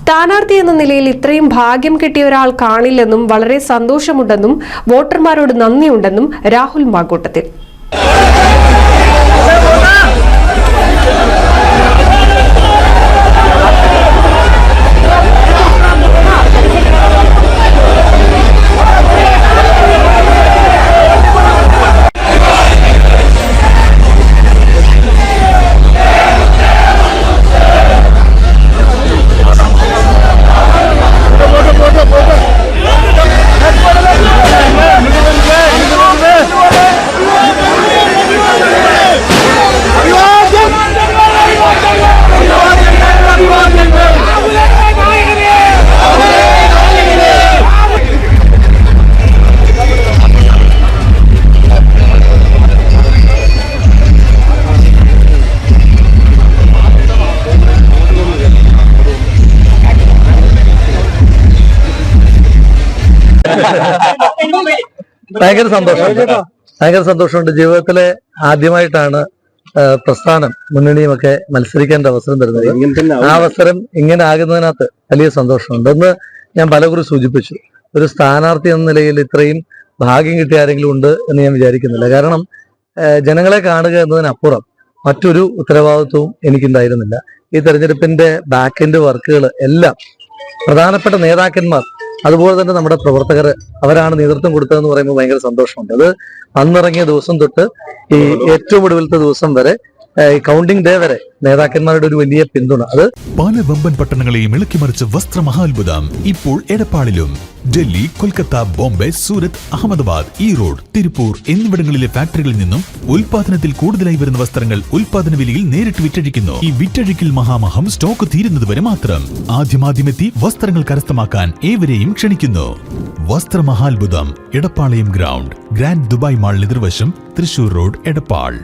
സ്ഥാനാർത്ഥി എന്ന നിലയിൽ ഇത്രയും ഭാഗ്യം കിട്ടിയ ഒരാൾ കാണില്ലെന്നും വളരെ സന്തോഷമുണ്ടെന്നും വോട്ടർമാരോട് നന്ദിയുണ്ടെന്നും രാഹുൽ മാങ്കൂട്ടത്തിൽ. ഭയങ്കര സന്തോഷമുണ്ട്. ജീവിതത്തിലെ ആദ്യമായിട്ടാണ് പ്രസ്ഥാനം മുന്നണിയുമൊക്കെ മത്സരിക്കേണ്ട അവസരം തരുന്നത്. ആ അവസരം ഇങ്ങനെ ആകുന്നതിനകത്ത് വലിയ സന്തോഷമുണ്ട്. എന്ന് ഞാൻ പലകുറി സൂചിപ്പിച്ചു, ഒരു സ്ഥാനാർത്ഥി എന്ന നിലയിൽ ഇത്രയും ഭാഗ്യം കിട്ടിയ ആരെങ്കിലും ഉണ്ട് എന്ന് ഞാൻ വിചാരിക്കുന്നില്ല. കാരണം ജനങ്ങളെ കാണുക എന്നതിനപ്പുറം മറ്റൊരു ഉത്തരവാദിത്വവും എനിക്കുണ്ടായിരുന്നില്ല. ഈ തെരഞ്ഞെടുപ്പിന്റെ ബാക്ക് എൻഡ് വർക്കുകൾ എല്ലാം പ്രധാനപ്പെട്ട നേതാക്കന്മാർ, അതുപോലെ തന്നെ നമ്മുടെ പ്രവർത്തകർ, അവരാണ് നേതൃത്വം കൊടുത്തതെന്ന് പറയുമ്പോൾ ഭയങ്കര സന്തോഷമുണ്ട്. അത് അന്നിറങ്ങിയ ദിവസം തൊട്ട് ഈ ഏറ്റവും ഒടുവിലത്തെ ദിവസം വരെ, ഈ കൗണ്ടിംഗ് ഡേ വരെ നേതാക്കന്മാരുടെ ഒരു വലിയ പിന്തുണ. അത് പല വമ്പൻ പട്ടണങ്ങളെയും ഇളക്കിമറിച്ച വസ്ത്രമഹാത്ഭുതം ഇപ്പോൾ എടപ്പാളിലും. ഡൽഹി, കൊൽക്കത്ത, ബോംബെ, സൂരത്ത്, അഹമ്മദാബാദ്, ഈറോഡ്, തിരുപ്പൂർ എന്നിവിടങ്ങളിലെ ഫാക്ടറികളിൽ നിന്നും ഉൽപാദനത്തിൽ കൂടുതലായി വരുന്ന വസ്ത്രങ്ങൾ ഉൽപാദന വിലയിൽ നേരിട്ട് വിറ്റഴിക്കുന്നു. ഈ വിറ്റഴിക്കൽ മഹാമഹം സ്റ്റോക്ക് തീരുന്നതുവരെ മാത്രം. ആദ്യമാദ്യമെത്തി വസ്ത്രങ്ങൾ കരസ്ഥമാക്കാൻ ഏവരെയും ക്ഷണിക്കുന്നു. വസ്ത്രമഹാത്ഭുതം, Edappalayam ground, grand Dubai mall എതിർവശം, തൃശൂർ റോഡ്, എടപ്പാൾ.